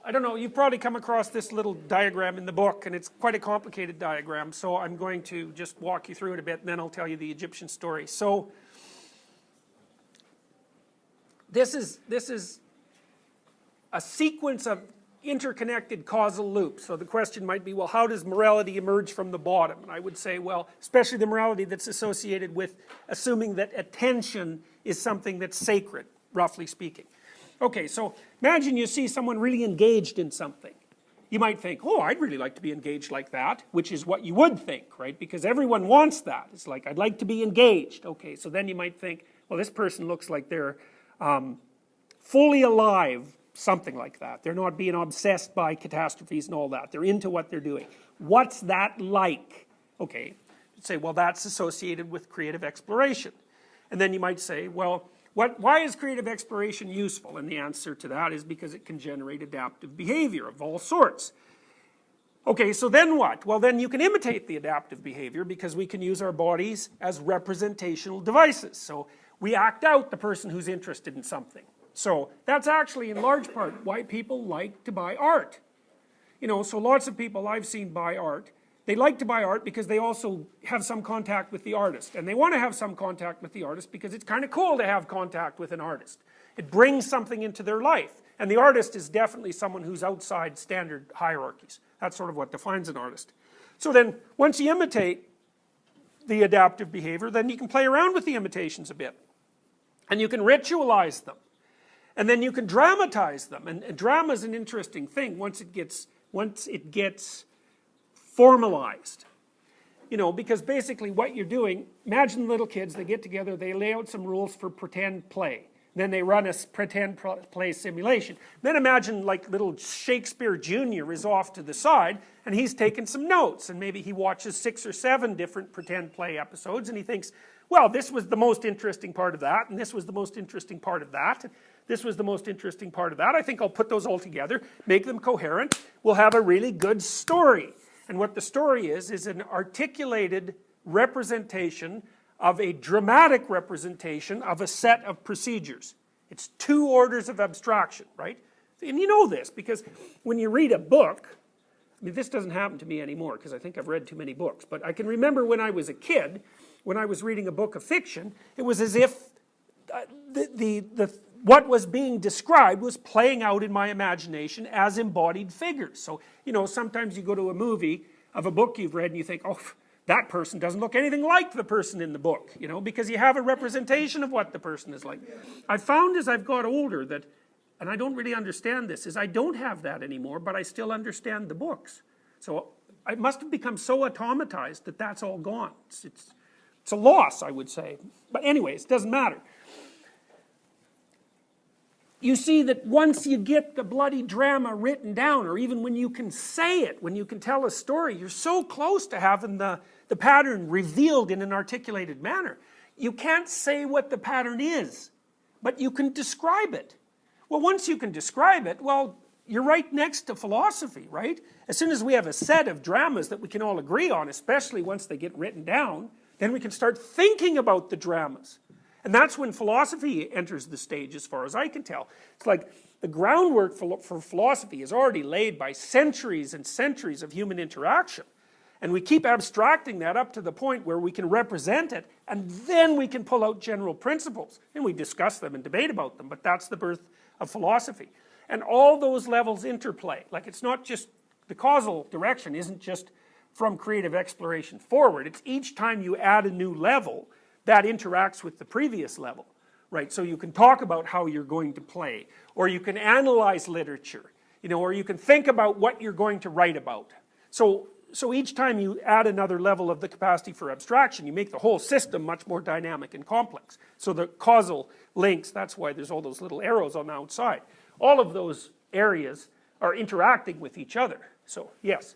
I don't know, you've probably come across this little diagram in the book, and it's quite a complicated diagram, so I'm going to just walk you through it a bit, and then I'll tell you the Egyptian story. So, this is a sequence of interconnected causal loops. So the question might be, well, how does morality emerge from the bottom? And I would say, well, especially the morality that's associated with assuming that attention is something that's sacred, roughly speaking. Okay, so imagine you see someone really engaged in something. You might think, oh, I'd really like to be engaged like that, which is what you would think, right? Because everyone wants that. It's like, I'd like to be engaged. Okay, so then you might think, well, this person looks like they're fully alive, something like that. They're not being obsessed by catastrophes and all that. They're into what they're doing. What's that like? Okay, you'd say, well, that's associated with creative exploration. And then you might say, well, why is creative exploration useful? And the answer to that is because it can generate adaptive behavior of all sorts. Okay, so then what? Well, then you can imitate the adaptive behavior because we can use our bodies as representational devices. So we act out the person who's interested in something. So that's actually in large part why people like to buy art. You know, so lots of people I've seen buy art. They like to buy art because they also have some contact with the artist. And they want to have some contact with the artist because it's kind of cool to have contact with an artist. It brings something into their life. And the artist is definitely someone who's outside standard hierarchies. That's sort of what defines an artist. So then, once you imitate the adaptive behavior, then you can play around with the imitations a bit. And you can ritualize them. And then you can dramatize them. And drama is an interesting thing once it gets formalized. You know, because basically what you're doing, imagine little kids, they get together, they lay out some rules for pretend play. Then they run a pretend play simulation. Then imagine like little Shakespeare Jr. is off to the side and he's taking some notes, and maybe he watches 6 or 7 different pretend play episodes and he thinks, well, this was the most interesting part of that, and this was the most interesting part of that, and this was the most interesting part of that. I think I'll put those all together, make them coherent. We'll have a really good story. And what the story is an articulated representation of a dramatic representation of a set of procedures. It's 2 orders of abstraction, right? And you know this because when you read a book, I mean, this doesn't happen to me anymore because I think I've read too many books, but I can remember when I was a kid, when I was reading a book of fiction, it was as if what was being described was playing out in my imagination as embodied figures. So, you know, sometimes you go to a movie of a book you've read and you think, oh, that person doesn't look anything like the person in the book, you know, because you have a representation of what the person is like. I've found as I've got older that, and I don't really understand this, is I don't have that anymore, but I still understand the books. So I must have become so automatized that that's all gone. It's a loss, I would say. But anyways, it doesn't matter. You see that once you get the bloody drama written down, or even when you can say it, when you can tell a story, you're so close to having the pattern revealed in an articulated manner. You can't say what the pattern is, but you can describe it. Well, once you can describe it, well, you're right next to philosophy, right? As soon as we have a set of dramas that we can all agree on, especially once they get written down, then we can start thinking about the dramas. And that's when philosophy enters the stage, as far as I can tell. It's like the groundwork for philosophy is already laid by centuries and centuries of human interaction. And we keep abstracting that up to the point where we can represent it, and then we can pull out general principles. And we discuss them and debate about them, but that's the birth of philosophy. And all those levels interplay. Like, it's not just, the causal direction isn't just from creative exploration forward. It's each time you add a new level that interacts with the previous level, right? So you can talk about how you're going to play, or you can analyze literature, you know, or you can think about what you're going to write about. So each time you add another level of the capacity for abstraction, you make the whole system much more dynamic and complex. So the causal links, that's why there's all those little arrows on the outside. All of those areas are interacting with each other. So, yes?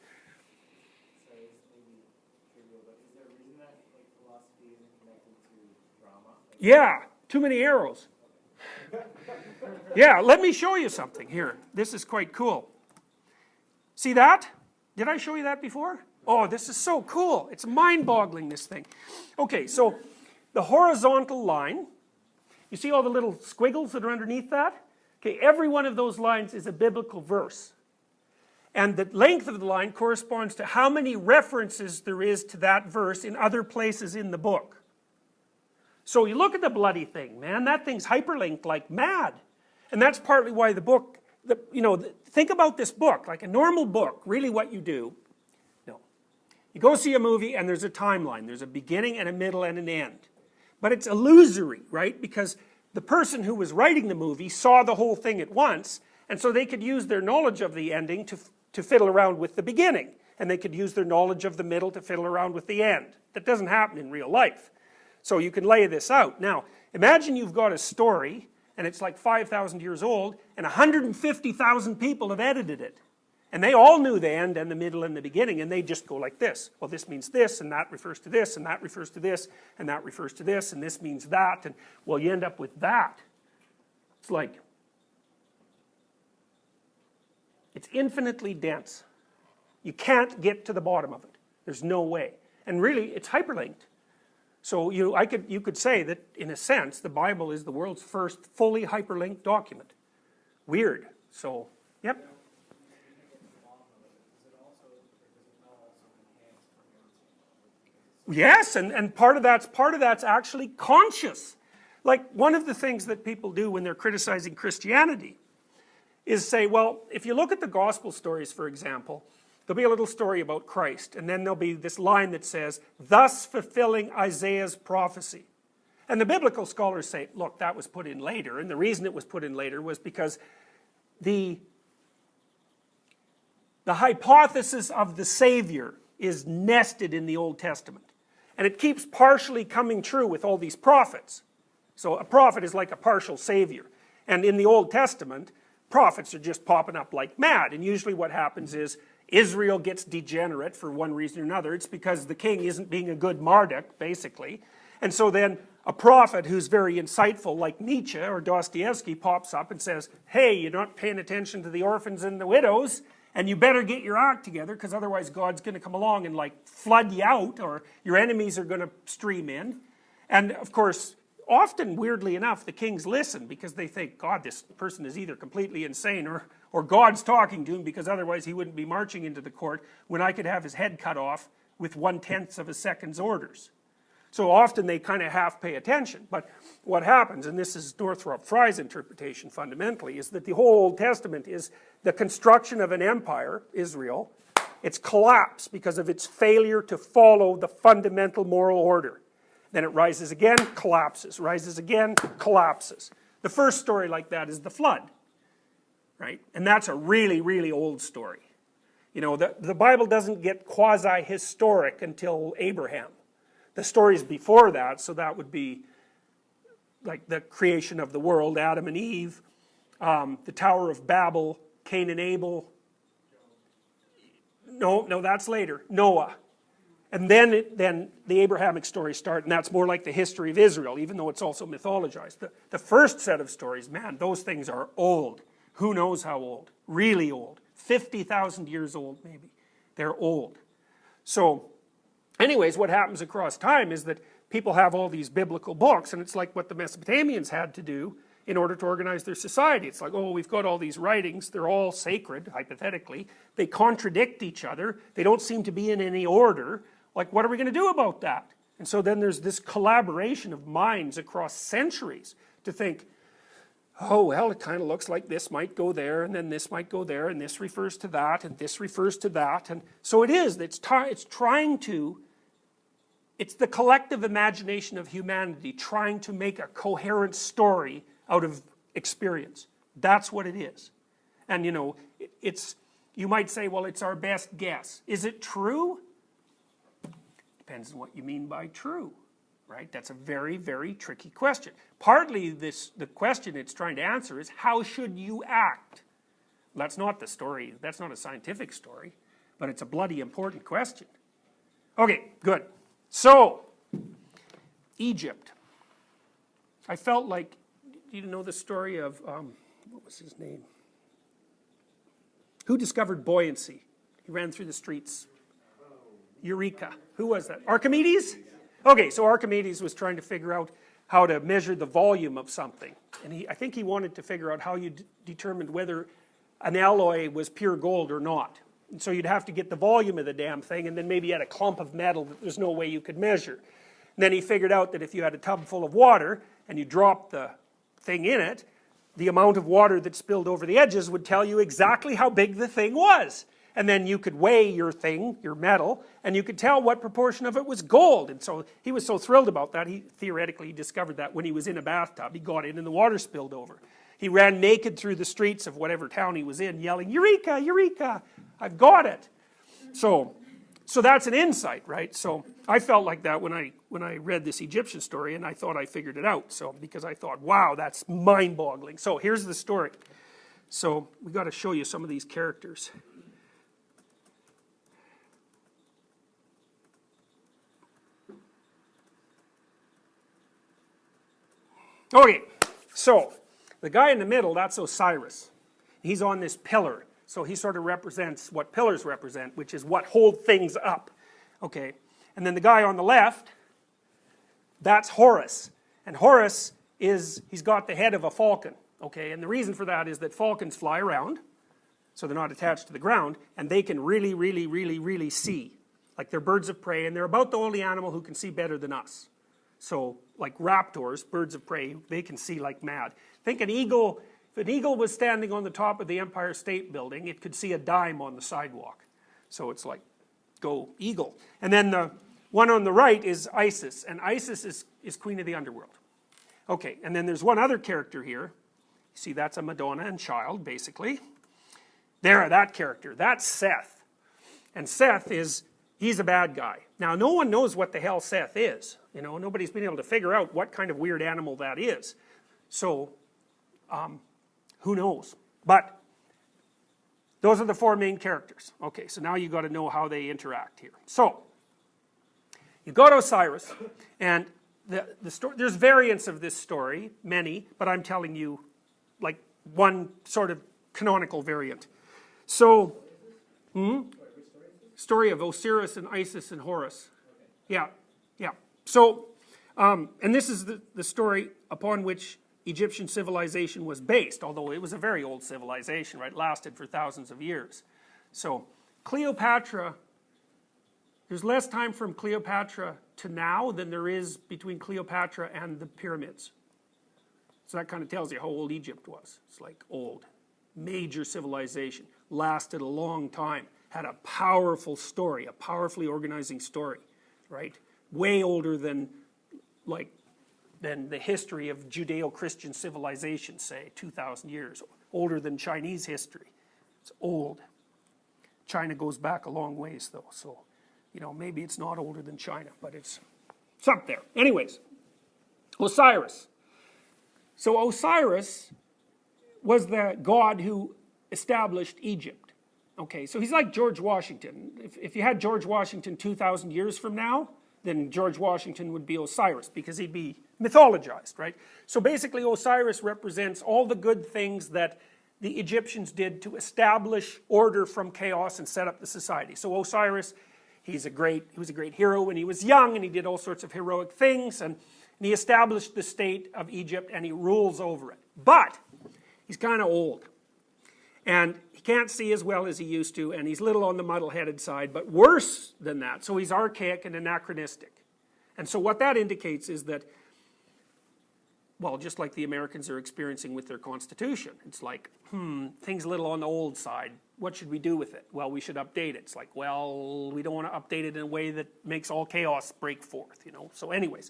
Yeah, too many arrows. Yeah, let me show you something here. This is quite cool. See that? Did I show you that before? Oh, this is so cool. It's mind-boggling, this thing. Okay, so the horizontal line, you see all the little squiggles that are underneath that? Okay, every one of those lines is a biblical verse. And the length of the line corresponds to how many references there is to that verse in other places in the book. So you look at the bloody thing, man, that thing's hyperlinked like mad. And that's partly why the book, think about this book, like a normal book, really what you do. No. You go see a movie and there's a timeline. There's a beginning and a middle and an end. But it's illusory, right? Because the person who was writing the movie saw the whole thing at once, and so they could use their knowledge of the ending to fiddle around with the beginning. And they could use their knowledge of the middle to fiddle around with the end. That doesn't happen in real life. So you can lay this out. Now, imagine you've got a story, and it's like 5,000 years old, and 150,000 people have edited it. And they all knew the end and the middle and the beginning, and they just go like this. Well, this means this, and that refers to this, and that refers to this, and that refers to this, and this means that, and well, you end up with that. It's like, it's infinitely dense. You can't get to the bottom of it. There's no way. And really, it's hyperlinked. So you could say that, in a sense, the Bible is the world's first fully hyperlinked document. Weird. So, yep. Yes, and part of that's actually conscious. Like, one of the things that people do when they're criticizing Christianity is say, well, if you look at the gospel stories, for example, there'll be a little story about Christ, and then there'll be this line that says, thus fulfilling Isaiah's prophecy. And the biblical scholars say, look, that was put in later, and the reason it was put in later was because the hypothesis of the Savior is nested in the Old Testament. And it keeps partially coming true with all these prophets. So a prophet is like a partial Savior. And in the Old Testament, prophets are just popping up like mad, and usually what happens is Israel gets degenerate for one reason or another. It's because the king isn't being a good Marduk, basically. And so then a prophet who's very insightful, like Nietzsche or Dostoevsky, pops up and says, hey, you're not paying attention to the orphans and the widows, and you better get your act together, because otherwise God's going to come along and like flood you out, or your enemies are going to stream in. And of course, often, weirdly enough, the kings listen, because they think, God, this person is either completely insane, or God's talking to him, because otherwise he wouldn't be marching into the court when I could have his head cut off with 1/10 of a second's orders. So often they kind of half pay attention. But what happens, and this is Northrop Frye's interpretation fundamentally, is that the whole Old Testament is the construction of an empire, Israel, its collapse because of its failure to follow the fundamental moral order. Then it rises again, collapses, rises again, collapses. The first story like that is the flood, right? And that's a really, really old story. You know, the Bible doesn't get quasi-historic until Abraham. The stories before that, so that would be like the creation of the world, Adam and Eve, the Tower of Babel, Cain and Abel. No, that's later. Noah. And then the Abrahamic stories start, and that's more like the history of Israel, even though it's also mythologized. The first set of stories, man, those things are old. Who knows how old? Really old. 50,000 years old, maybe. They're old. So, anyways, what happens across time is that people have all these biblical books, and it's like what the Mesopotamians had to do in order to organize their society. It's like, oh, we've got all these writings, they're all sacred, hypothetically. They contradict each other. They don't seem to be in any order. Like, what are we going to do about that? And so then there's this collaboration of minds across centuries to think, oh, well, it kind of looks like this might go there, and then this might go there, and this refers to that, and this refers to that. And so it is, it's the collective imagination of humanity trying to make a coherent story out of experience. That's what it is. And, you know, you might say, well, it's our best guess. Is it true? Depends on what you mean by true, right? That's a very, very tricky question. Partly the question it's trying to answer is, how should you act? That's not the story. That's not a scientific story, but it's a bloody important question. Okay, good. So, Egypt. I felt like, do you know the story of, what was his name? Who discovered buoyancy? He ran through the streets. Eureka. Who was that? Archimedes? Okay, so Archimedes was trying to figure out how to measure the volume of something. And I think he wanted to figure out how you determined whether an alloy was pure gold or not. And so you'd have to get the volume of the damn thing, and then maybe you had a clump of metal that there's no way you could measure. And then he figured out that if you had a tub full of water and you dropped the thing in it, the amount of water that spilled over the edges would tell you exactly how big the thing was. And then you could weigh your thing, your metal, and you could tell what proportion of it was gold. And so he was so thrilled about that, he theoretically discovered that when he was in a bathtub. He got in and the water spilled over. He ran naked through the streets of whatever town he was in, yelling, "Eureka, Eureka, I've got it." So that's an insight, right? So I felt like that when I read this Egyptian story, and I thought I figured it out. So because I thought, wow, that's mind-boggling. So here's the story. So we got to show you some of these characters. Okay, so the guy in the middle, that's Osiris. He's on this pillar. So he sort of represents what pillars represent, which is what hold things up. Okay, and then the guy on the left, that's Horus. And Horus he's got the head of a falcon. Okay, and the reason for that is that falcons fly around, so they're not attached to the ground, and they can really, really, really, really see. Like they're birds of prey, and they're about the only animal who can see better than us. So, like raptors, birds of prey, they can see like mad. Think an eagle, if an eagle was standing on the top of the Empire State Building, it could see a dime on the sidewalk. So it's like, go eagle. And then the one on the right is Isis, and Isis is queen of the underworld. Okay, and then there's one other character here. You see, that's a Madonna and child, basically. There, that character, that's Seth. And Seth he's a bad guy. Now, no one knows what the hell Seth is. You know, nobody's been able to figure out what kind of weird animal that is. So, who knows? But those are the four main characters. Okay, so now you got to know how they interact here. So, you got Osiris, and the story, there's variants of this story, many, but I'm telling you like one sort of canonical variant. So, story of Osiris and Isis and Horus. Yeah. So, and this is the story upon which Egyptian civilization was based, although it was a very old civilization, right? It lasted for thousands of years. So, Cleopatra, there's less time from Cleopatra to now than there is between Cleopatra and the pyramids. So that kind of tells you how old Egypt was. It's like old. Major civilization. Lasted a long time. Had a powerful story, a powerfully organizing story, right? Way older than the history of Judeo-Christian civilization, say, 2,000 years. Older than Chinese history. It's old. China goes back a long ways, though, so, you know, maybe it's not older than China, but it's up there. Anyways, Osiris. So Osiris was the god who established Egypt. Okay, so he's like George Washington. If you had George Washington 2,000 years from now, then George Washington would be Osiris, because he'd be mythologized, right? So basically Osiris represents all the good things that the Egyptians did to establish order from chaos and set up the society. So Osiris, he was a great hero when he was young, and he did all sorts of heroic things, and he established the state of Egypt, and he rules over it. But he's kind of old. And he can't see as well as he used to, and he's little on the muddle-headed side, but worse than that. So he's archaic and anachronistic. And so what that indicates is that, well, just like the Americans are experiencing with their Constitution, it's like, things a little on the old side. What should we do with it? Well, we should update it. It's like, well, we don't want to update it in a way that makes all chaos break forth, you know. So anyways,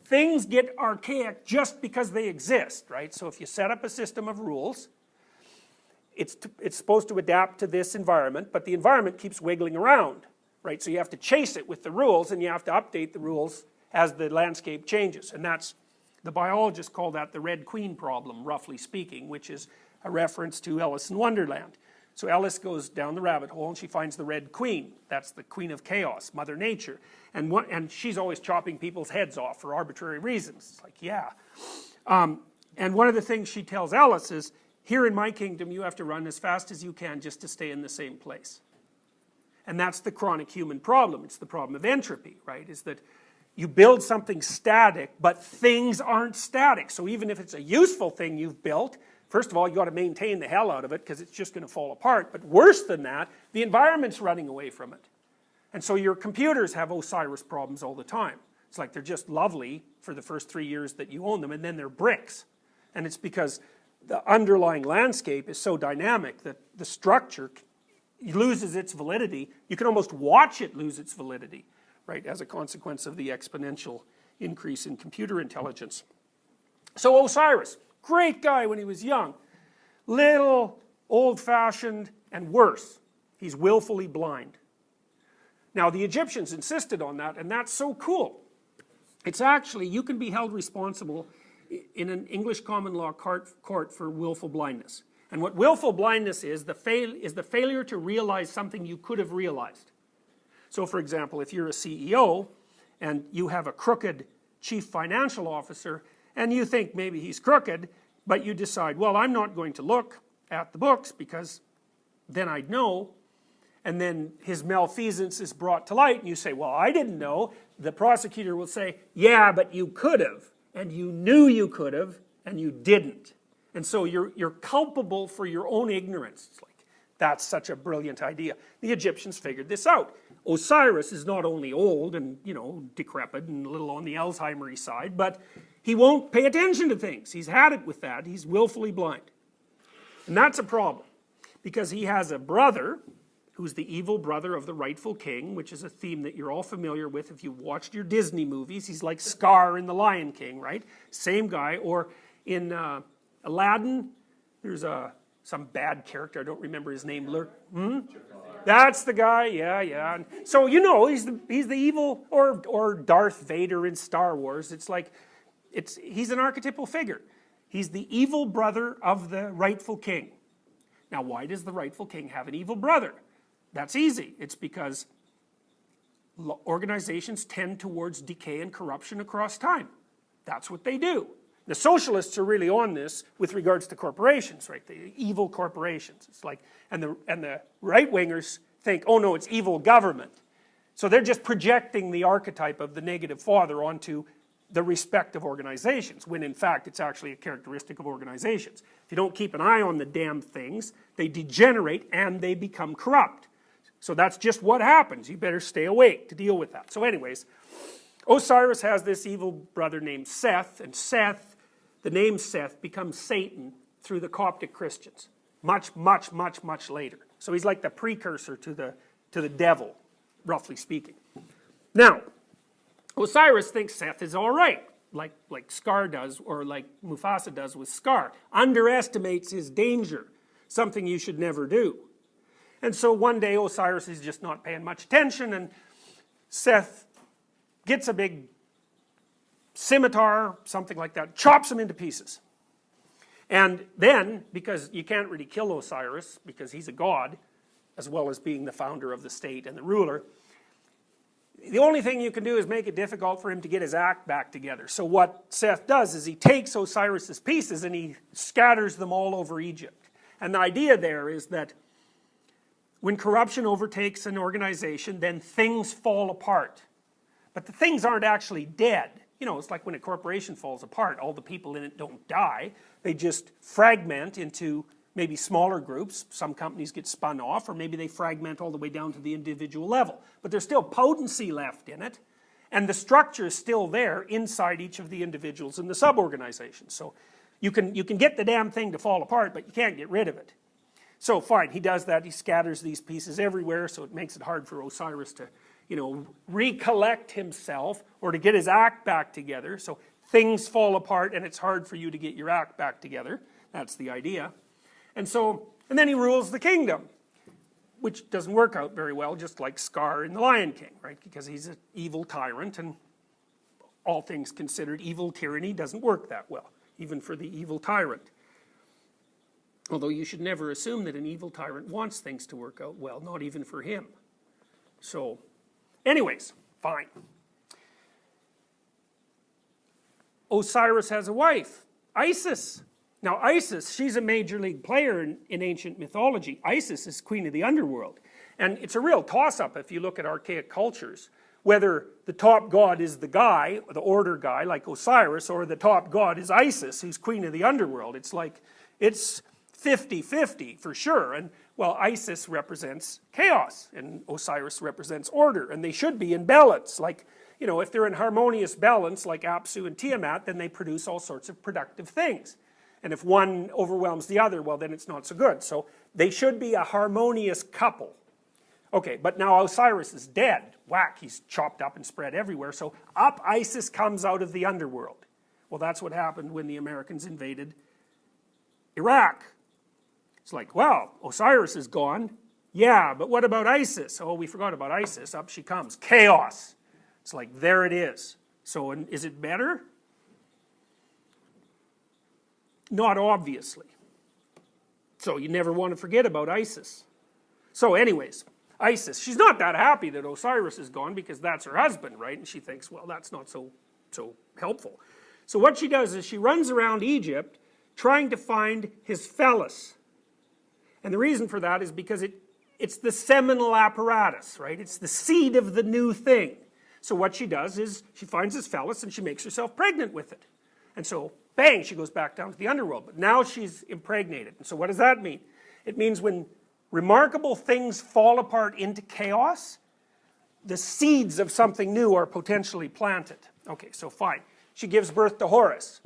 things get archaic just because they exist, right? So if you set up a system of rules, it's supposed to adapt to this environment, but the environment keeps wiggling around, right? So you have to chase it with the rules, and you have to update the rules as the landscape changes. And that's, the biologists call that the Red Queen problem, roughly speaking, which is a reference to Alice in Wonderland. So Alice goes down the rabbit hole, and she finds the Red Queen. That's the queen of chaos, Mother Nature. And she's always chopping people's heads off for arbitrary reasons. It's like, yeah. And one of the things she tells Alice is, here in my kingdom, you have to run as fast as you can just to stay in the same place. And that's the chronic human problem. It's the problem of entropy, right? Is that you build something static, but things aren't static. So even if it's a useful thing you've built, First of all, you got to maintain the hell out of it because it's just going to fall apart. But worse than that, the environment's running away from it. And so your computers have Osiris problems all the time. It's like they're just lovely for the first 3 years that you own them, and then they're bricks. And it's because the underlying landscape is so dynamic that the structure loses its validity. You can almost watch it lose its validity, right, as a consequence of the exponential increase in computer intelligence. So Osiris, great guy when he was young. Little, old-fashioned, and worse, he's willfully blind. Now, the Egyptians insisted on that, and that's so cool. It's actually, you can be held responsible in an English common law court for willful blindness. And what willful blindness is the failure to realize something you could have realized. So, for example, if you're a CEO and you have a crooked chief financial officer, and you think maybe he's crooked, but you decide, well, I'm not going to look at the books because then I'd know. And then his malfeasance is brought to light, and you say, well, I didn't know. The prosecutor will say, yeah, but you could have, and you knew you could have, and you didn't. And so you're culpable for your own ignorance. It's like, that's such a brilliant idea. The Egyptians figured this out. Osiris is not only old and, decrepit and a little on the Alzheimer-y side, but he won't pay attention to things. He's had it with that. He's willfully blind. And that's a problem, because he has a brother who's the evil brother of the rightful king, which is a theme that you're all familiar with if you watched your Disney movies. He's like Scar in The Lion King, right? Same guy. Or in Aladdin, there's some bad character, I don't remember his name. That's the guy, yeah. And so, he's the evil, or Darth Vader in Star Wars. It's like, he's an archetypal figure. He's the evil brother of the rightful king. Now, why does the rightful king have an evil brother? That's easy. It's because organizations tend towards decay and corruption across time. That's what they do. The socialists are really on this with regards to corporations, right? The evil corporations. It's like, and the right-wingers think, oh no, it's evil government. So they're just projecting the archetype of the negative father onto the respective organizations, when in fact it's actually a characteristic of organizations. If you don't keep an eye on the damn things, they degenerate and they become corrupt. So that's just what happens. You better stay awake to deal with that. So anyways, Osiris has this evil brother named Seth, and Seth, the name Seth, becomes Satan through the Coptic Christians. Much later. So he's like the precursor to the devil, roughly speaking. Now, Osiris thinks Seth is all right, like Scar does, or like Mufasa does with Scar. Underestimates his danger, something you should never do. And so one day Osiris is just not paying much attention, and Seth gets a big scimitar, something like that, chops him into pieces. And then, because you can't really kill Osiris, because he's a god, as well as being the founder of the state and the ruler, the only thing you can do is make it difficult for him to get his act back together. So what Seth does is he takes Osiris's pieces and he scatters them all over Egypt. And the idea there is that when corruption overtakes an organization, then things fall apart. But the things aren't actually dead. It's like when a corporation falls apart, all the people in it don't die. They just fragment into maybe smaller groups. Some companies get spun off, or maybe they fragment all the way down to the individual level. But there's still potency left in it, and the structure is still there inside each of the individuals in the sub-organization. So you can get the damn thing to fall apart, but you can't get rid of it. So fine, he does that, he scatters these pieces everywhere, so it makes it hard for Osiris to, recollect himself or to get his act back together. So things fall apart and it's hard for you to get your act back together. That's the idea. And then he rules the kingdom, which doesn't work out very well, just like Scar in The Lion King, right? Because he's an evil tyrant, and all things considered, evil tyranny doesn't work that well, even for the evil tyrant. Although you should never assume that an evil tyrant wants things to work out well, not even for him. So, anyways, fine. Osiris has a wife, Isis. Now Isis, she's a major league player in ancient mythology. Isis is queen of the underworld. And it's a real toss-up if you look at archaic cultures, whether the top god is the guy, or the order guy, like Osiris, or the top god is Isis, who's queen of the underworld. It's like, it's 50-50 for sure. And well, Isis represents chaos and Osiris represents order, and they should be in balance. Like, you know, if they're in harmonious balance like Apsu and Tiamat, then they produce all sorts of productive things. And if one overwhelms the other, well, then it's not so good. So they should be a harmonious couple. Okay, but now Osiris is dead. Whack, he's chopped up and spread everywhere. So up Isis comes out of the underworld. Well, that's what happened when the Americans invaded Iraq. It's like, well, Osiris is gone. Yeah, but what about Isis? Oh, we forgot about Isis. Up she comes. Chaos. It's like, there it is. So is it better? Not obviously. So you never want to forget about Isis. So anyways, Isis, she's not that happy that Osiris is gone because that's her husband, right? And she thinks, well, that's not so helpful. So what she does is she runs around Egypt trying to find his phallus. And the reason for that is because it's the seminal apparatus, right? It's the seed of the new thing. So what she does is she finds his phallus and she makes herself pregnant with it. And so, bang, she goes back down to the underworld. But now she's impregnated. And so what does that mean? It means when remarkable things fall apart into chaos, the seeds of something new are potentially planted. Okay, so fine. She gives birth to Horus.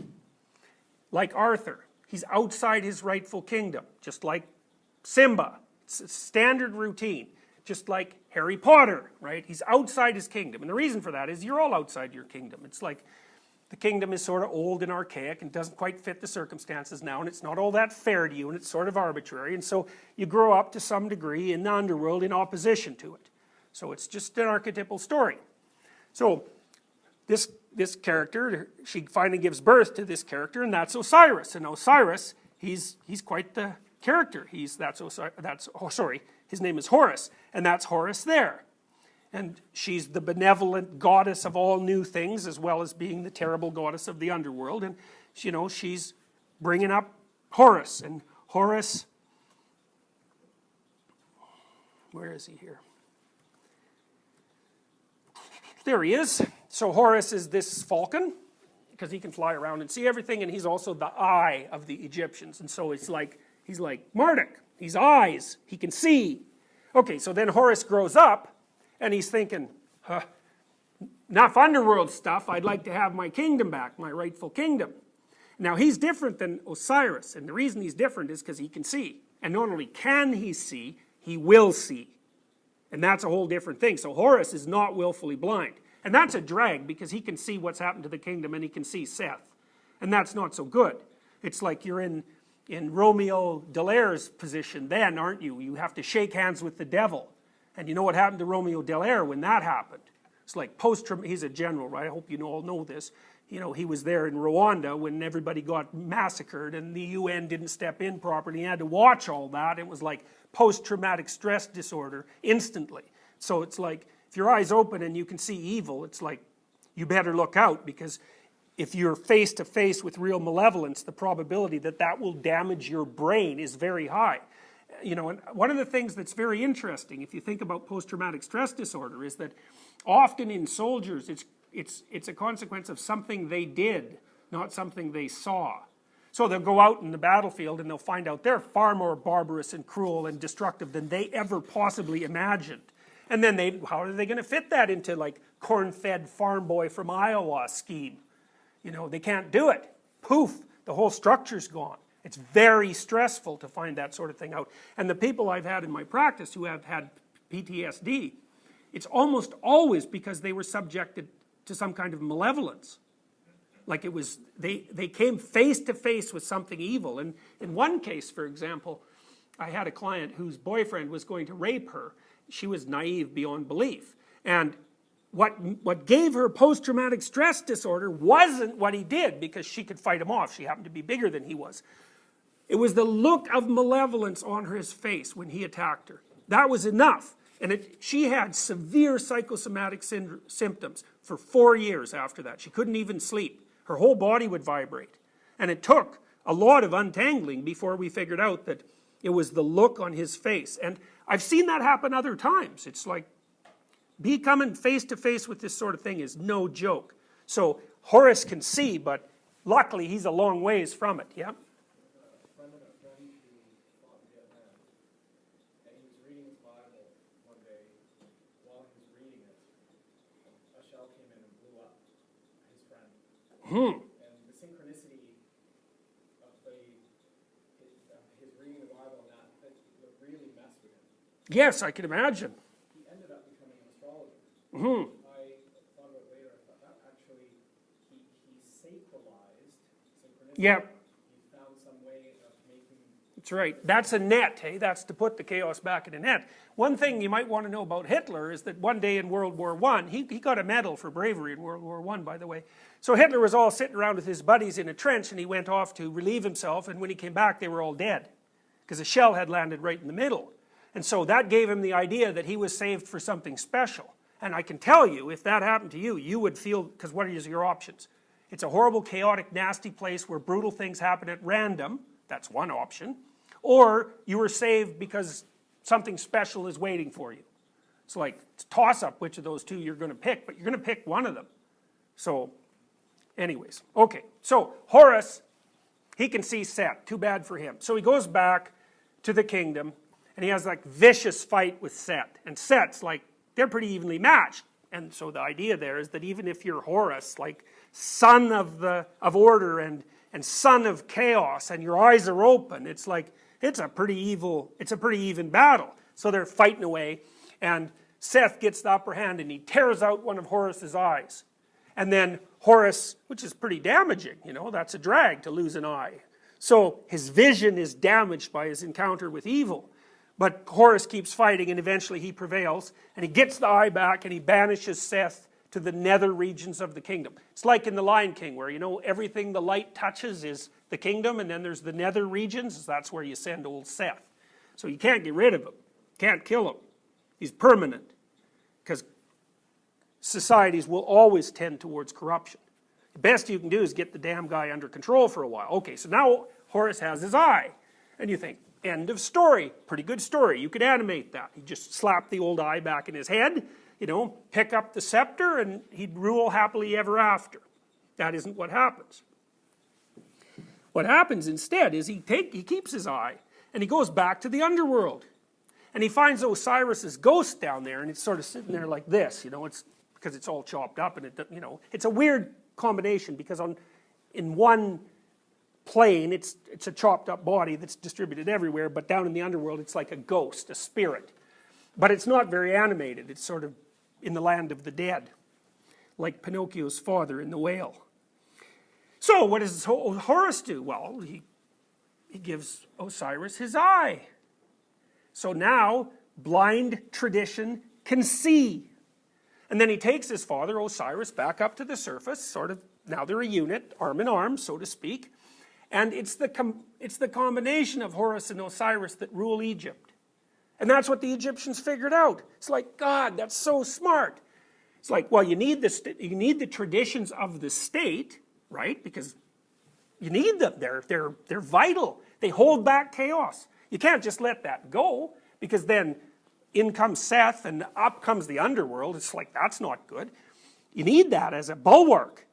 Like Arthur, he's outside his rightful kingdom, just like Simba. It's a standard routine. Just like Harry Potter, right? He's outside his kingdom. And the reason for that is you're all outside your kingdom. It's like the kingdom is sort of old and archaic and doesn't quite fit the circumstances now, and it's not all that fair to you, and it's sort of arbitrary. And so you grow up to some degree in the underworld in opposition to it. So it's just an archetypal story. So this character, she finally gives birth to this character, and that's Osiris. And Osiris, he's quite the character. His name is Horus, and that's Horus there. And she's the benevolent goddess of all new things, as well as being the terrible goddess of the underworld. And, you know, she's bringing up Horus. And Horus, where is he here? There he is. So Horus is this falcon, because he can fly around and see everything, and he's also the eye of the Egyptians. And so it's like, he's like Marduk. He's eyes. He can see. Okay, so then Horus grows up, and he's thinking, enough underworld stuff, I'd like to have my kingdom back, my rightful kingdom. Now he's different than Osiris, and the reason he's different is because he can see. And not only can he see, he will see. And that's a whole different thing. So Horus is not willfully blind. And that's a drag, because he can see what's happened to the kingdom, and he can see Seth. And that's not so good. It's like you're in Romeo Dallaire's position then, aren't you? You have to shake hands with the devil. And you know what happened to Romeo Dallaire when that happened? It's like he's a general, right? I hope you all know this. You know, he was there in Rwanda when everybody got massacred and the UN didn't step in properly. He had to watch all that. It was like post-traumatic stress disorder instantly. So it's like, if your eyes open and you can see evil, it's like, you better look out, because if you're face to face with real malevolence, the probability that that will damage your brain is very high. You know, and one of the things that's very interesting, if you think about post-traumatic stress disorder, is that often in soldiers, it's a consequence of something they did, not something they saw. So they'll go out in the battlefield and they'll find out they're far more barbarous and cruel and destructive than they ever possibly imagined. And then how are they going to fit that into like corn-fed farm boy from Iowa scheme? You know, they can't do it. Poof, the whole structure's gone. It's very stressful to find that sort of thing out. And the people I've had in my practice who have had PTSD, it's almost always because they were subjected to some kind of malevolence. Like it was, they came face to face with something evil. And in one case, for example, I had a client whose boyfriend was going to rape her. She was naive beyond belief. And what gave her post-traumatic stress disorder wasn't what he did, because she could fight him off. She happened to be bigger than he was. It was the look of malevolence on his face when he attacked her. That was enough. And she had severe psychosomatic symptoms for 4 years after that. She couldn't even sleep. Her whole body would vibrate. And it took a lot of untangling before we figured out that it was the look on his face. And I've seen that happen other times. It's like, becoming face to face with this sort of thing is no joke. So Horus can see, but luckily he's a long ways from it, yeah? A friend of And the synchronicity of his reading the Bible and that really messed with him. Yes, I can imagine. He ended up becoming an astrologer. I thought about it later, I thought that actually, he sacralized synchronicity. Yeah. He found some way of making... That's right. That's a net, hey? That's to put the chaos back in a net. One thing you might want to know about Hitler is that one day in World War I, he got a medal for bravery in World War I, by the way. So Hitler was all sitting around with his buddies in a trench, and he went off to relieve himself, and when he came back, they were all dead, because a shell had landed right in the middle. And so that gave him the idea that he was saved for something special. And I can tell you, if that happened to you, you would feel, because what are your options? It's a horrible, chaotic, nasty place where brutal things happen at random. That's one option. Or you were saved because something special is waiting for you. It's like, it's a toss-up which of those two you're going to pick, but you're going to pick one of them. So, anyways, okay. So, Horus, he can see Set. Too bad for him. So he goes back to the kingdom, and he has like vicious fight with Set. And Set's like, they're pretty evenly matched. And so the idea there is that even if you're Horus, like son of order and son of chaos, and your eyes are open, it's like, it's a pretty even battle. So they're fighting away, and Seth gets the upper hand, and he tears out one of Horus's eyes. And then Horus, which is pretty damaging, you know, that's a drag to lose an eye. So his vision is damaged by his encounter with evil. But Horus keeps fighting, and eventually he prevails, and he gets the eye back, and he banishes Seth to the nether regions of the kingdom. It's like in The Lion King, where, you know, everything the light touches is the kingdom, and then there's the nether regions. That's where you send old Seth. So you can't get rid of him. Can't kill him. He's permanent. Because societies will always tend towards corruption. The best you can do is get the damn guy under control for a while. Okay, so now Horus has his eye. And you think, end of story. Pretty good story. You could animate that. He just slapped the old eye back in his head, you know, pick up the scepter, and he'd rule happily ever after. That isn't what happens. What happens instead is he keeps his eye, and he goes back to the underworld. And he finds Osiris's ghost down there, and it's sort of sitting there like this, you know, it's because it's all chopped up, and it, you know, it's a weird combination, because in one plane it's a chopped up body that's distributed everywhere, but down in the underworld it's like a ghost, a spirit. But it's not very animated. It's sort of in the land of the dead, like Pinocchio's father in The Whale. So what does Horus do? Well, he gives Osiris his eye. So now blind tradition can see. And then he takes his father, Osiris, back up to the surface, sort of, now they're a unit, arm in arm, so to speak. And it's the combination of Horus and Osiris that rule Egypt. And that's what the Egyptians figured out. It's like, God, that's so smart. It's like, well, you need the traditions of the state, right? Because you need them. They're vital. They hold back chaos. You can't just let that go, because then in comes Seth and up comes the underworld. It's like, that's not good. You need that as a bulwark.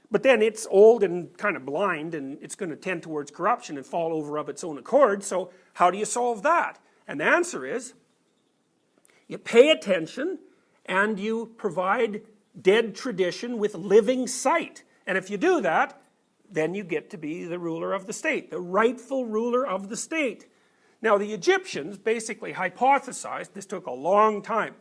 But then it's old and kind of blind, and it's going to tend towards corruption and fall over of its own accord. So how do you solve that? And the answer is, you pay attention and you provide dead tradition with living sight. And if you do that, then you get to be the ruler of the state, the rightful ruler of the state. Now the Egyptians basically hypothesized, this took a long time,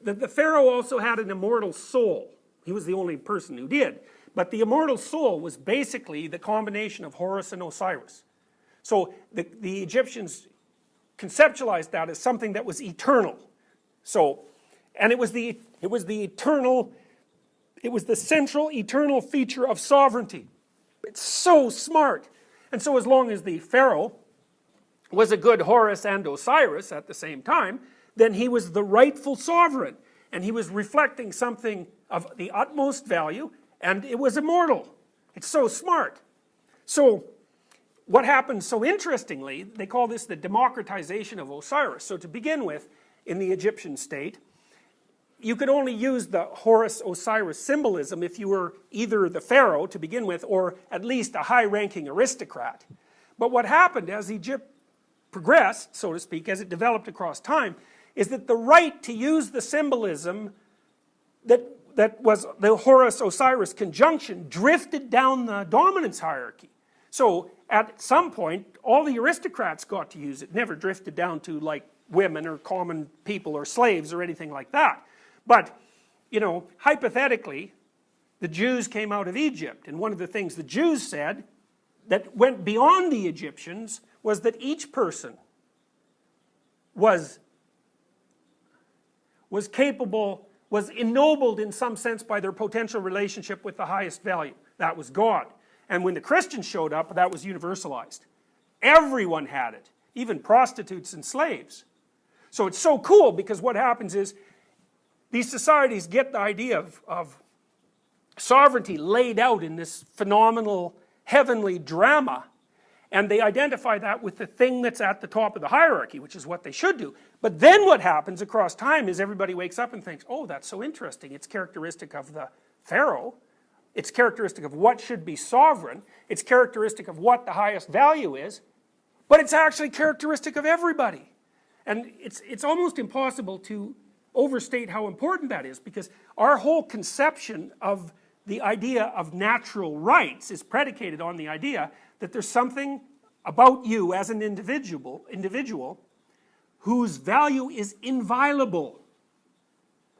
that the pharaoh also had an immortal soul. He was the only person who did. But the immortal soul was basically the combination of Horus and Osiris. So the Egyptians conceptualized that as something that was eternal. So, and it was the central eternal feature of sovereignty. It's so smart. And so as long as the pharaoh was a good Horus and Osiris at the same time, then he was the rightful sovereign. And he was reflecting something of the utmost value, and it was immortal. It's so smart. So what happens so interestingly, they call this the democratization of Osiris. So to begin with, in the Egyptian state, you could only use the Horus-Osiris symbolism if you were either the pharaoh to begin with, or at least a high-ranking aristocrat. But what happened as Egypt progressed, so to speak, as it developed across time, is that the right to use the symbolism that that was the Horus-Osiris conjunction drifted down the dominance hierarchy. So at some point, all the aristocrats got to use it. Never drifted down to like women or common people or slaves or anything like that. But, you know, hypothetically, the Jews came out of Egypt, and one of the things the Jews said that went beyond the Egyptians was that each person was capable, was ennobled in some sense by their potential relationship with the highest value. That was God. And when the Christians showed up, that was universalized. Everyone had it, even prostitutes and slaves. So it's so cool because what happens is these societies get the idea of sovereignty laid out in this phenomenal heavenly drama, and they identify that with the thing that's at the top of the hierarchy, which is what they should do. But then what happens across time is everybody wakes up and thinks, oh, that's so interesting. It's characteristic of the pharaoh. It's characteristic of what should be sovereign. It's characteristic of what the highest value is. But it's actually characteristic of everybody. And it's almost impossible to overstate how important that is, because our whole conception of the idea of natural rights is predicated on the idea that there's something about you as an individual whose value is inviolable.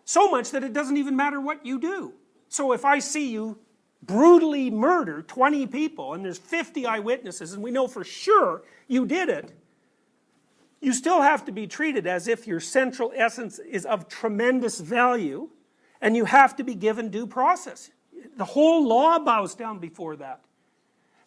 So much that it doesn't even matter what you do. So if I see you brutally murder 20 people and there's 50 eyewitnesses and we know for sure you did it, you still have to be treated as if your central essence is of tremendous value, and you have to be given due process. The whole law bows down before that.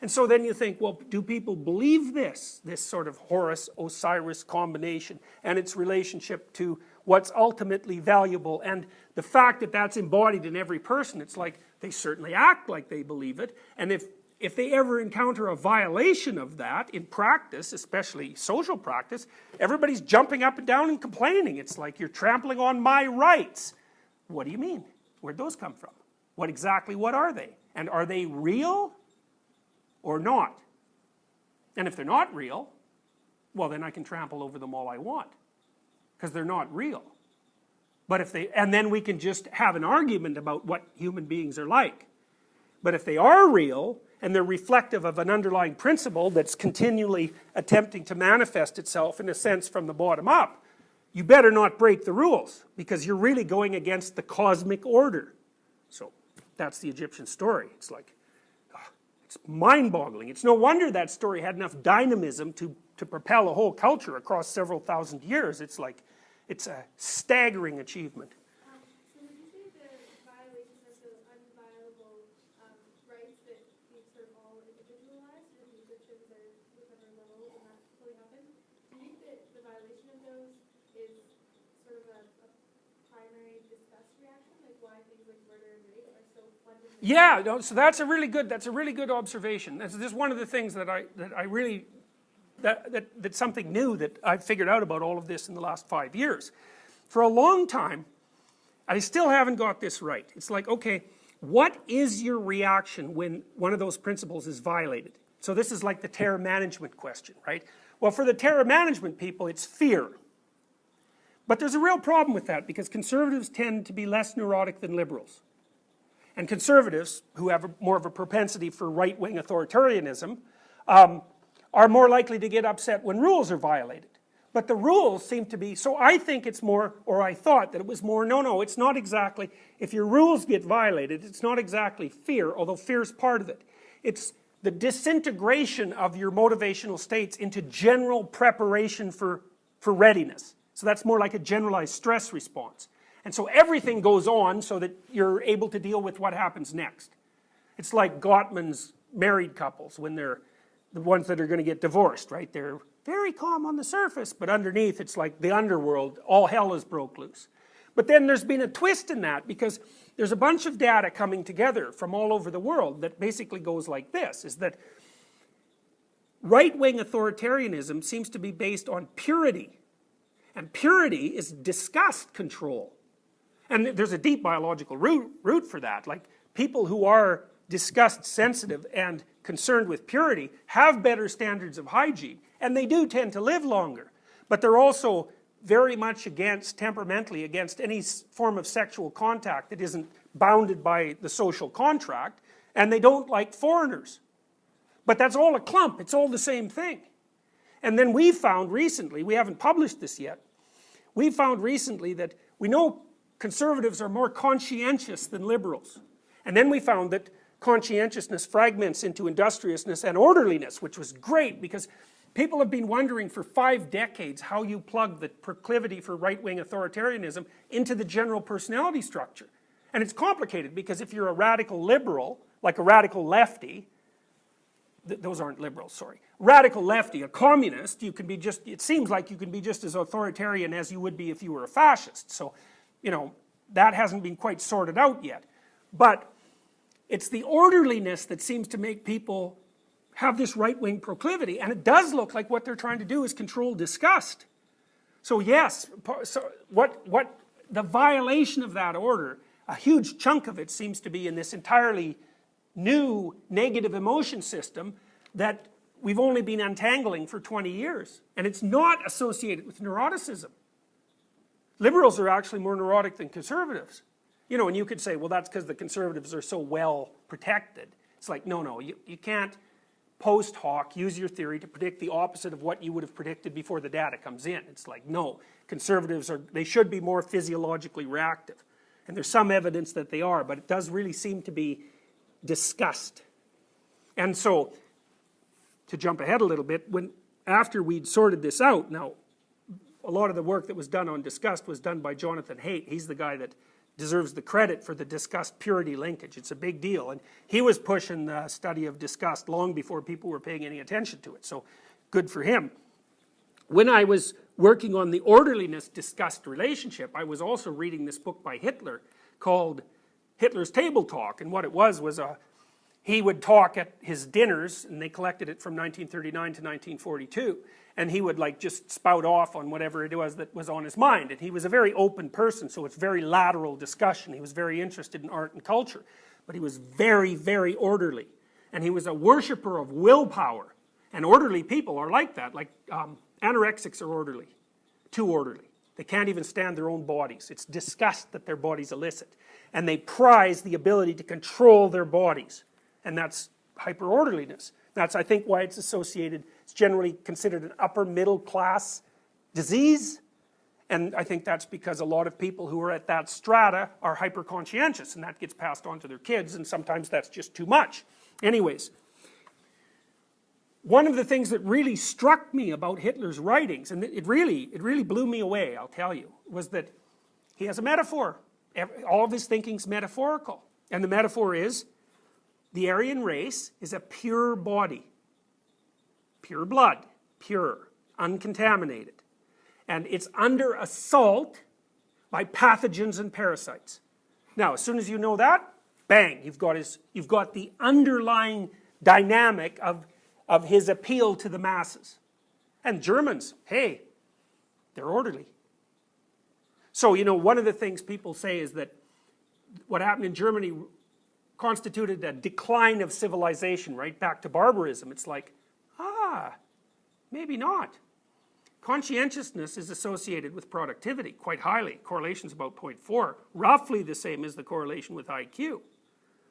And so then you think, well, do people believe this sort of Horus-Osiris combination and its relationship to what's ultimately valuable, and the fact that that's embodied in every person? It's like they certainly act like they believe it, and if they ever encounter a violation of that in practice, especially social practice, everybody's jumping up and down and complaining. It's like, you're trampling on my rights. What do you mean? Where'd those come from? What are they? And are they real or not? And if they're not real, well, then I can trample over them all I want, because they're not real. But if they, and then we can just have an argument about what human beings are like. But if they are real, and they're reflective of an underlying principle that's continually attempting to manifest itself in a sense from the bottom up, you better not break the rules, because you're really going against the cosmic order. So that's the Egyptian story. It's like, it's mind-boggling. It's no wonder that story had enough dynamism to propel a whole culture across several thousand years. It's like, it's a staggering achievement. So would you say the violation of the unviolable rights that these sort of all individualized, and the Egyptians are whichever level when that fully happened, do you think that the violation of those is sort of a primary disgust reaction, like why things like murder and rape are so fundamental? Yeah, no, so that's a really good observation. That's just one of the things that that's something new that I've figured out about all of this in the last 5 years. For a long time, I still haven't got this right. It's like, okay, what is your reaction when one of those principles is violated? So this is like the terror management question, right? Well, for the terror management people, it's fear. But there's a real problem with that, because conservatives tend to be less neurotic than liberals. And conservatives, who have more of a propensity for right-wing authoritarianism, are more likely to get upset when rules are violated. But the rules seem to be, so I think it's more, or I thought that it was more, no, it's not exactly, if your rules get violated, it's not exactly fear, although fear is part of it. It's the disintegration of your motivational states into general preparation for readiness. So that's more like a generalized stress response. And so everything goes on so that you're able to deal with what happens next. It's like Gottman's married couples when they're the ones that are going to get divorced, right? They're very calm on the surface, but underneath it's like the underworld, all hell is broke loose. But then there's been a twist in that, because there's a bunch of data coming together from all over the world that basically goes like this, is that right-wing authoritarianism seems to be based on purity. And purity is disgust control. And there's a deep biological root for that. Like, people who are disgust sensitive and concerned with purity have better standards of hygiene, and they do tend to live longer. But they're also very much against, temperamentally, against any form of sexual contact that isn't bounded by the social contract, and they don't like foreigners. But that's all a clump, it's all the same thing. And then we found recently, we haven't published this yet, we found recently that we know conservatives are more conscientious than liberals. And then we found that conscientiousness fragments into industriousness and orderliness, which was great because people have been wondering for 5 decades how you plug the proclivity for right-wing authoritarianism into the general personality structure. And it's complicated because if you're a radical liberal, like a radical lefty, those aren't liberals, sorry. Radical lefty, a communist, you can be just, it seems like you can be just as authoritarian as you would be if you were a fascist. So, you know, that hasn't been quite sorted out yet. But it's the orderliness that seems to make people have this right-wing proclivity, and it does look like what they're trying to do is control disgust. So yes, so what the violation of that order, a huge chunk of it seems to be in this entirely new negative emotion system that we've only been untangling for 20 years. And it's not associated with neuroticism. Liberals are actually more neurotic than conservatives. You know, and you could say, well, that's because the conservatives are so well protected. It's like, no, you can't post hoc use your theory to predict the opposite of what you would have predicted before the data comes in. It's like, no, conservatives they should be more physiologically reactive. And there's some evidence that they are, but it does really seem to be disgust. And so, to jump ahead a little bit, after we'd sorted this out, now, a lot of the work that was done on disgust was done by Jonathan Haidt. He's the guy that deserves the credit for the disgust purity linkage. It's a big deal. And he was pushing the study of disgust long before people were paying any attention to it. So good for him. When I was working on the orderliness disgust relationship, I was also reading this book by Hitler called Hitler's Table Talk. And what it was he would talk at his dinners, and they collected it from 1939 to 1942. And he would like just spout off on whatever it was that was on his mind. And he was a very open person, so it's very lateral discussion. He was very interested in art and culture. But he was very, very orderly. And he was a worshiper of willpower. And orderly people are like that. Like anorexics are orderly. Too orderly. They can't even stand their own bodies. It's disgust that their bodies elicit. And they prize the ability to control their bodies. And that's hyper-orderliness. That's, I think, why it's associated, it's generally considered an upper middle class disease. And I think that's because a lot of people who are at that strata are hyper-conscientious, and that gets passed on to their kids, and sometimes that's just too much. Anyways, one of the things that really struck me about Hitler's writings, and it really blew me away, I'll tell you, was that he has a metaphor. All of his thinking's metaphorical. And the metaphor is, the Aryan race is a pure body, pure blood, pure, uncontaminated. And it's under assault by pathogens and parasites. Now, as soon as you know that, bang, you've got the underlying dynamic of his appeal to the masses. And Germans, hey, they're orderly. So, you know, one of the things people say is that what happened in Germany constituted a decline of civilization, right back to barbarism. It's like, maybe not. Conscientiousness is associated with productivity quite highly. Correlation's about 0.4, roughly the same as the correlation with IQ.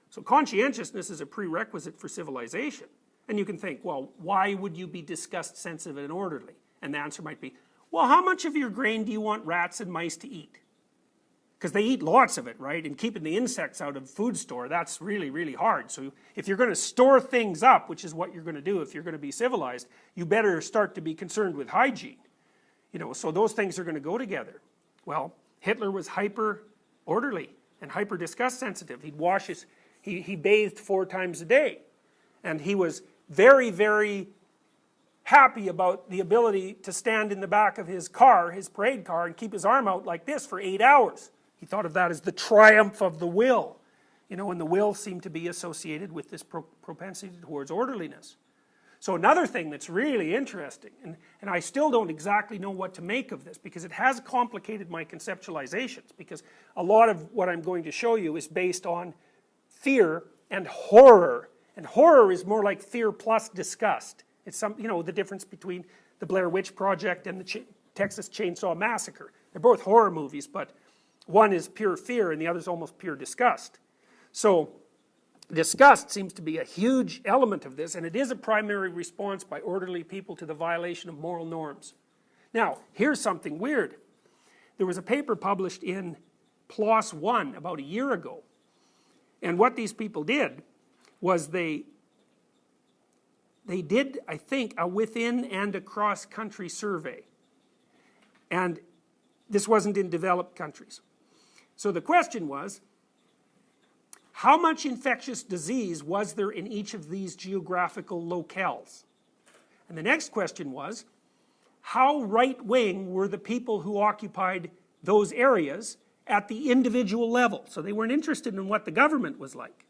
So conscientiousness is a prerequisite for civilization. And you can think, well, why would you be disgust sensitive and orderly? And the answer might be, well, how much of your grain do you want rats and mice to eat? Because they eat lots of it, right? And keeping the insects out of the food store, that's really, really hard. So if you're going to store things up, which is what you're going to do if you're going to be civilized, you better start to be concerned with hygiene. You know, so those things are going to go together. Well, Hitler was hyper orderly and hyper disgust sensitive. He'd wash he bathed 4 times a day. And he was very, very happy about the ability to stand in the back of his car, his parade car, and keep his arm out like this for 8 hours. He thought of that as the triumph of the will. You know, and the will seemed to be associated with this propensity towards orderliness. So another thing that's really interesting, and I still don't exactly know what to make of this, because it has complicated my conceptualizations, because a lot of what I'm going to show you is based on fear and horror. And horror is more like fear plus disgust. It's the difference between the Blair Witch Project and the Texas Chainsaw Massacre. They're both horror movies, but One is pure fear and the other is almost pure disgust. So disgust seems to be a huge element of this, and it is a primary response by orderly people to the violation of moral norms. Now, here's something weird. There was a paper published in PLOS One about a year ago, and what these people did was they did, I think, a within and a cross-country survey. And this wasn't in developed countries. So the question was, how much infectious disease was there in each of these geographical locales? And the next question was, how right-wing were the people who occupied those areas at the individual level? So they weren't interested in what the government was like.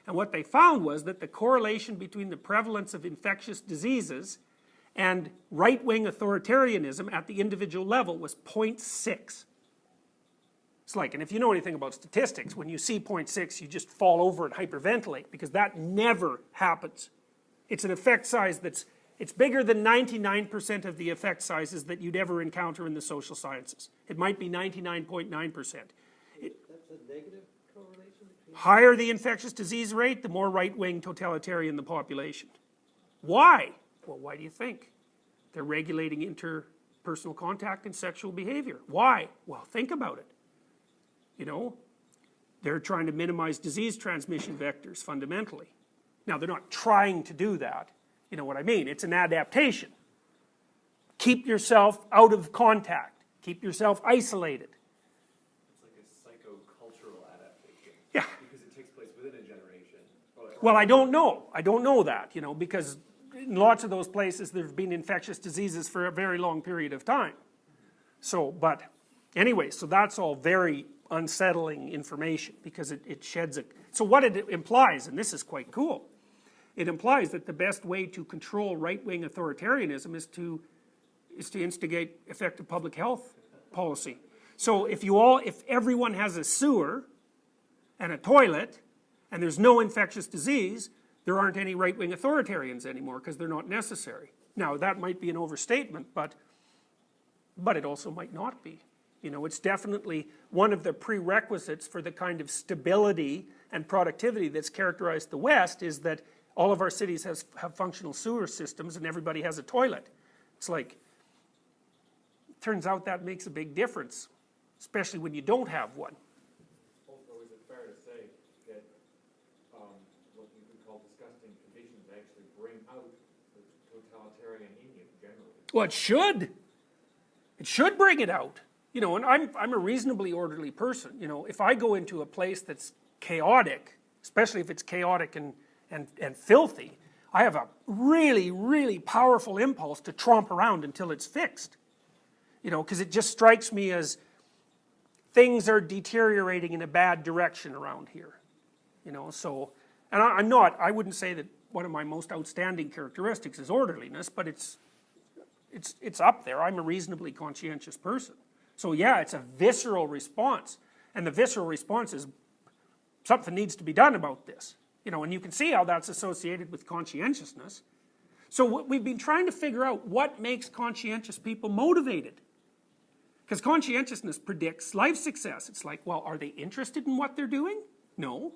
And what they found was that the correlation between the prevalence of infectious diseases and right-wing authoritarianism at the individual level was 0.6. It's like, and if you know anything about statistics, when you see 0.6, you just fall over and hyperventilate, because that never happens. It's an effect size it's bigger than 99% of the effect sizes that you'd ever encounter in the social sciences. It might be 99.9%. That's a negative correlation between... Higher the infectious disease rate, the more right-wing totalitarian the population. Why? Well, why do you think? They're regulating interpersonal contact and sexual behavior. Why? Well, think about it. You know, they're trying to minimize disease transmission vectors fundamentally. Now, they're not trying to do that. You know what I mean? It's an adaptation. Keep yourself out of contact. Keep yourself isolated. It's like a psychocultural adaptation. Yeah. Because it takes place within a generation. Well, I don't know. I don't know that, you know, because in lots of those places there have been infectious diseases for a very long period of time. So, but anyway, so that's all very unsettling information, because it sheds a... So what it implies, and this is quite cool, it implies that the best way to control right-wing authoritarianism is to instigate effective public health policy. So if everyone has a sewer and a toilet and there's no infectious disease, there aren't any right-wing authoritarians anymore, because they're not necessary. Now, that might be an overstatement, but it also might not be. You know, it's definitely one of the prerequisites for the kind of stability and productivity that's characterized the West, is that all of our cities have functional sewer systems and everybody has a toilet. It's like, it turns out that makes a big difference, especially when you don't have one. Also, is it fair to say that what you could call disgusting conditions actually bring out the totalitarian in you generally? Well, it should. It should bring it out. You know, and I'm a reasonably orderly person. You know, if I go into a place that's chaotic, especially if it's chaotic and filthy, I have a really, really powerful impulse to tromp around until it's fixed. You know, because it just strikes me as things are deteriorating in a bad direction around here. You know, so, and I wouldn't say that one of my most outstanding characteristics is orderliness, but it's up there. I'm a reasonably conscientious person. So yeah, it's a visceral response. And the visceral response is something needs to be done about this. You know, and you can see how that's associated with conscientiousness. So we've been trying to figure out what makes conscientious people motivated. Because conscientiousness predicts life success. It's like, well, are they interested in what they're doing? No.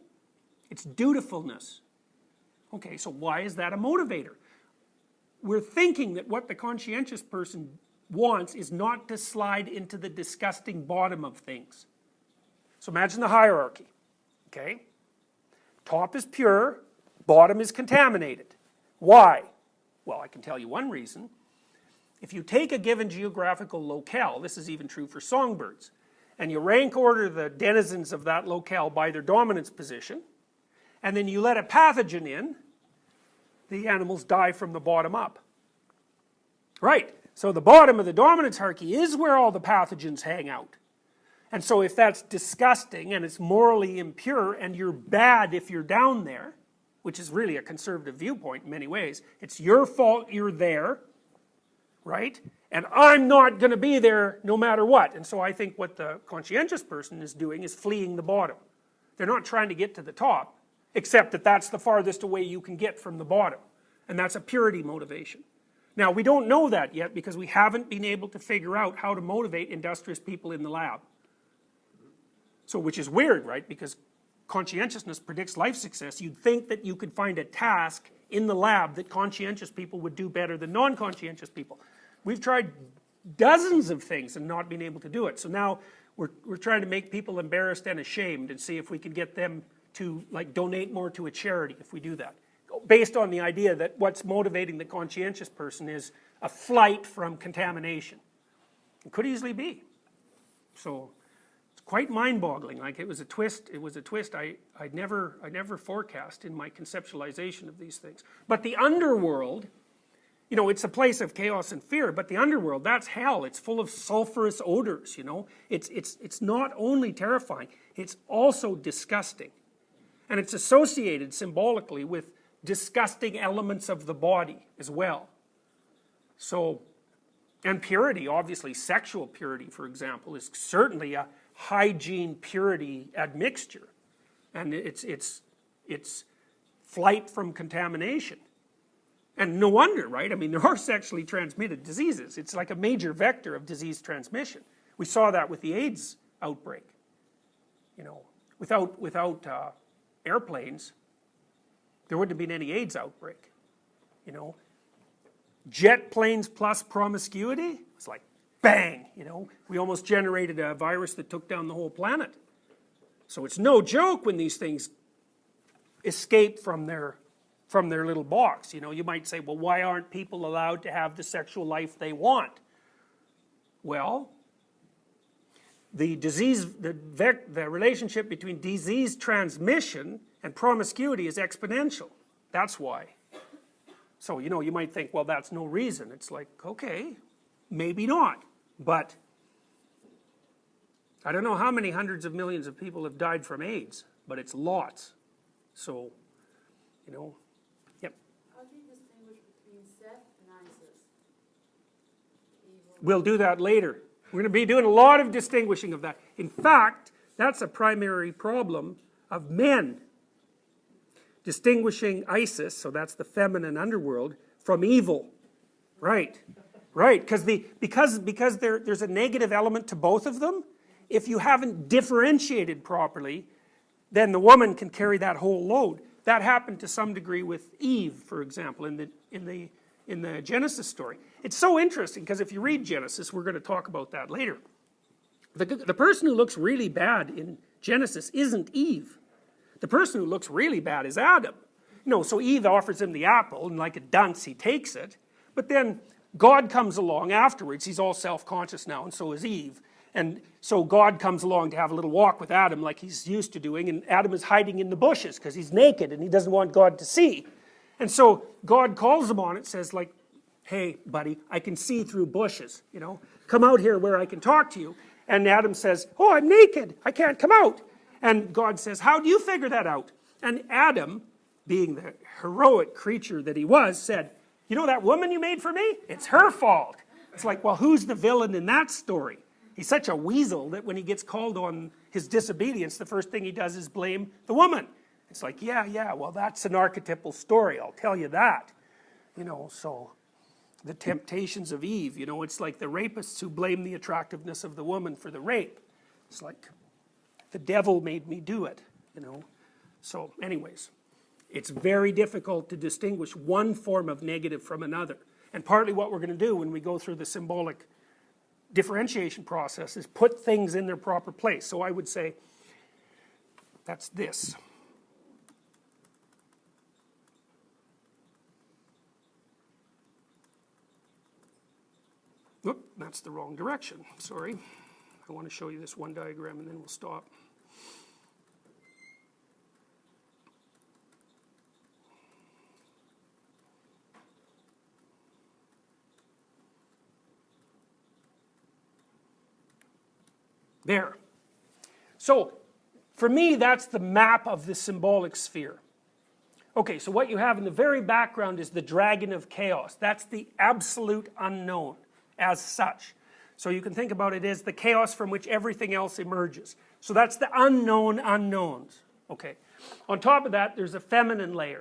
It's dutifulness. Okay, so why is that a motivator? We're thinking that what the conscientious person wants is not to slide into the disgusting bottom of things. So imagine the hierarchy, okay? Top is pure, bottom is contaminated. Why? Well, I can tell you one reason. If you take a given geographical locale, this is even true for songbirds, and you rank order the denizens of that locale by their dominance position, and then you let a pathogen in, the animals die from the bottom up. Right. So the bottom of the dominance hierarchy is where all the pathogens hang out. And so if that's disgusting and it's morally impure and you're bad if you're down there, which is really a conservative viewpoint in many ways, it's your fault you're there, right? And I'm not going to be there no matter what. And so I think what the conscientious person is doing is fleeing the bottom. They're not trying to get to the top, except that that's the farthest away you can get from the bottom. And that's a purity motivation. Now, we don't know that yet because we haven't been able to figure out how to motivate industrious people in the lab. So, which is weird, right? Because conscientiousness predicts life success. You'd think that you could find a task in the lab that conscientious people would do better than non-conscientious people. We've tried dozens of things and not been able to do it. So now we're trying to make people embarrassed and ashamed and see if we can get them to like donate more to a charity if we do that. Based on the idea that what's motivating the conscientious person is a flight from contamination. It could easily be. So it's quite mind-boggling. Like it was a twist I'd never forecast in my conceptualization of these things. But the underworld, you know, it's a place of chaos and fear, but the underworld, that's hell. It's full of sulfurous odors, you know. It's not only terrifying, it's also disgusting. And it's associated symbolically with disgusting elements of the body as well. So, and purity, obviously sexual purity, for example, is certainly a hygiene purity admixture. And it's flight from contamination. And no wonder, right? I mean, there are sexually transmitted diseases. It's like a major vector of disease transmission. We saw that with the AIDS outbreak. You know, without airplanes, there wouldn't have been any AIDS outbreak. You know, jet planes plus promiscuity, it's like bang, you know. We almost generated a virus that took down the whole planet. So it's no joke when these things escape from their little box. You know, you might say, well, why aren't people allowed to have the sexual life they want? Well, the relationship between disease transmission and promiscuity is exponential. That's why. So, you know, you might think, well, that's no reason. It's like, okay, maybe not. But I don't know how many hundreds of millions of people have died from AIDS, but it's lots. So, you know, yep. How do you distinguish between Seth and Isis? We'll do that later. We're going to be doing a lot of distinguishing of that. In fact, that's a primary problem of men. Distinguishing Isis, so that's the feminine underworld, from evil. Right, right, because there's a negative element to both of them. If you haven't differentiated properly, then the woman can carry that whole load. That happened to some degree with Eve, for example, in the Genesis story. It's so interesting, because if you read Genesis, we're going to talk about that later. The person who looks really bad in Genesis isn't Eve. The person who looks really bad is Adam. You know, so Eve offers him the apple, and like a dunce, he takes it. But then God comes along afterwards. He's all self-conscious now, and so is Eve. And so God comes along to have a little walk with Adam like he's used to doing, and Adam is hiding in the bushes because he's naked and he doesn't want God to see. And so God calls him on it, says like, hey, buddy, I can see through bushes, you know. Come out here where I can talk to you. And Adam says, oh, I'm naked. I can't come out. And God says, how do you figure that out? And Adam, being the heroic creature that he was, said, you know that woman you made for me? It's her fault. It's like, well, who's the villain in that story? He's such a weasel that when he gets called on his disobedience, the first thing he does is blame the woman. It's like, yeah, well, that's an archetypal story, I'll tell you that. You know, so the temptations of Eve, you know, it's like the rapists who blame the attractiveness of the woman for the rape. It's like, the devil made me do it, you know. So anyways, it's very difficult to distinguish one form of negative from another. And partly what we're going to do when we go through the symbolic differentiation process is put things in their proper place. So I would say, that's this. Oop, that's the wrong direction, sorry. I want to show you this one diagram and then we'll stop. There. So, for me, that's the map of the symbolic sphere. Okay, so what you have in the very background is the dragon of chaos. That's the absolute unknown as such. So you can think about it as the chaos from which everything else emerges. So that's the unknown unknowns. Okay. On top of that, there's a feminine layer.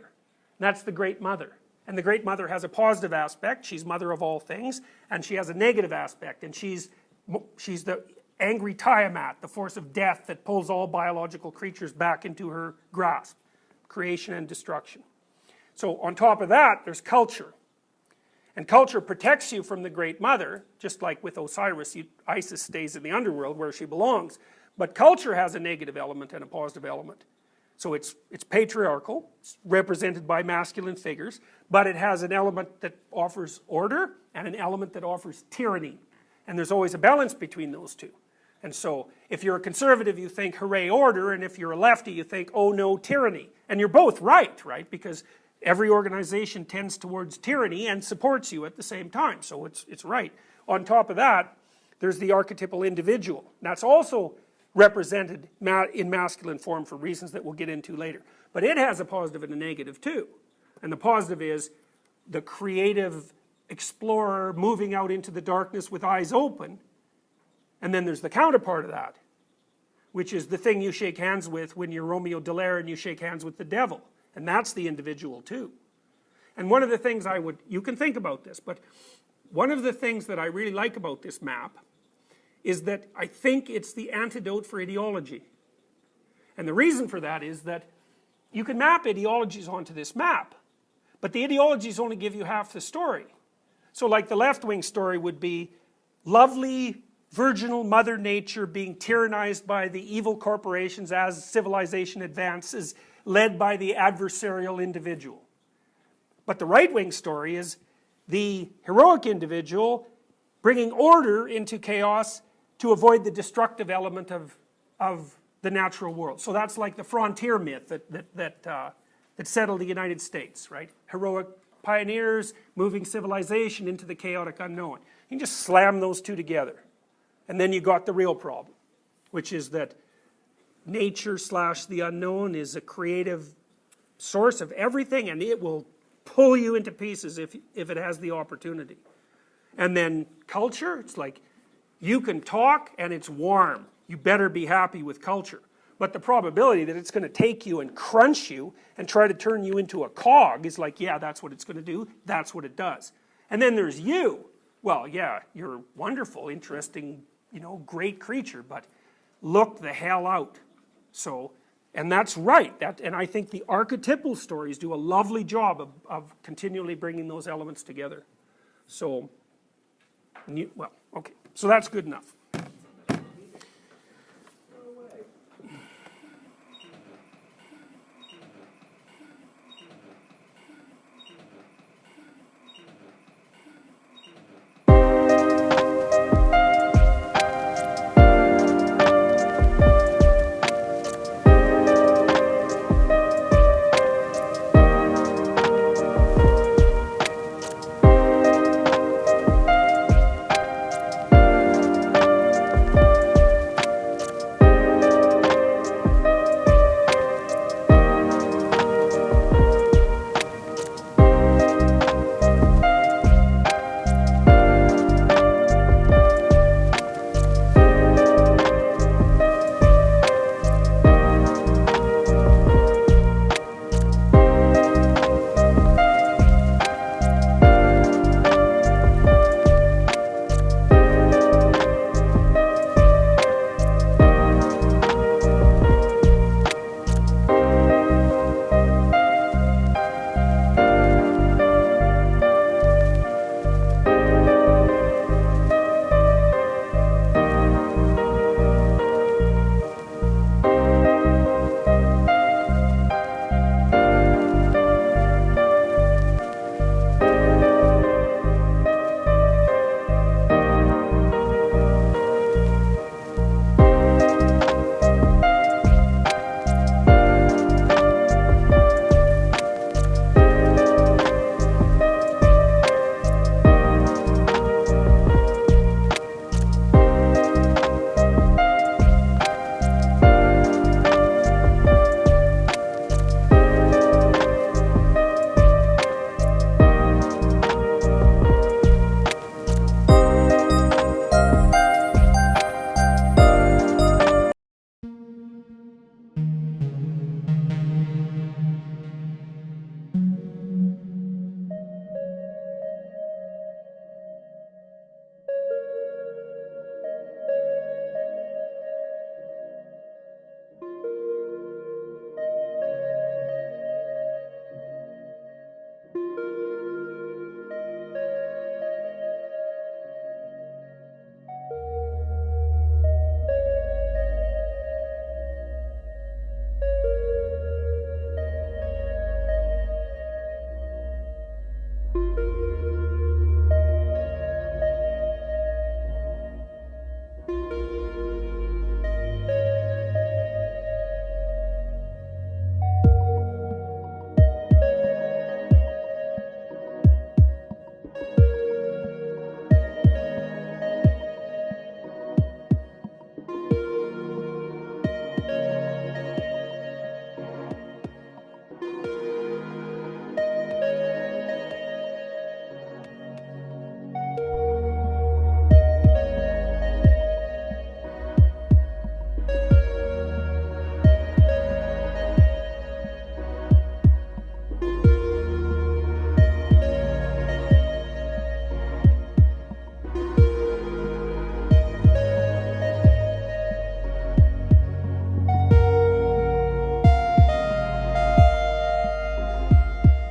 And that's the Great Mother. And the Great Mother has a positive aspect. She's mother of all things. And she has a negative aspect. And she's the angry Tiamat, the force of death that pulls all biological creatures back into her grasp. Creation and destruction. So on top of that, there's culture. And culture protects you from the Great Mother, just like with Osiris, Isis stays in the underworld where she belongs. But culture has a negative element and a positive element. So it's patriarchal, it's represented by masculine figures, but it has an element that offers order and an element that offers tyranny. And there's always a balance between those two. And so if you're a conservative, you think hooray order, and if you're a lefty, you think oh no tyranny. And you're both right? Because every organization tends towards tyranny and supports you at the same time, so it's right. On top of that, there's the archetypal individual. That's also represented in masculine form for reasons that we'll get into later. But it has a positive and a negative too. And the positive is the creative explorer moving out into the darkness with eyes open. And then there's the counterpart of that, which is the thing you shake hands with when you're Romeo Dallaire and you shake hands with the devil. And that's the individual too. And one of the things you can think about this, but one of the things that I really like about this map is that I think it's the antidote for ideology. And the reason for that is that you can map ideologies onto this map, but the ideologies only give you half the story. So like the left-wing story would be lovely, virginal Mother Nature being tyrannized by the evil corporations as civilization advances, led by the adversarial individual. But the right-wing story is the heroic individual bringing order into chaos to avoid the destructive element of the natural world. So that's like the frontier myth that settled the United States, right? Heroic pioneers moving civilization into the chaotic unknown. You can just slam those two together. And then you got the real problem, which is that nature / the unknown is a creative source of everything, and it will pull you into pieces if it has the opportunity. And then culture, it's like you can talk and it's warm. You better be happy with culture. But the probability that it's going to take you and crunch you and try to turn you into a cog is like, yeah, that's what it's going to do. That's what it does. And then there's you. Well, yeah, you're wonderful, interesting, great creature, but look the hell out. So, and that's right. And I think the archetypal stories do a lovely job of continually bringing those elements together. So, well, okay. So that's good enough.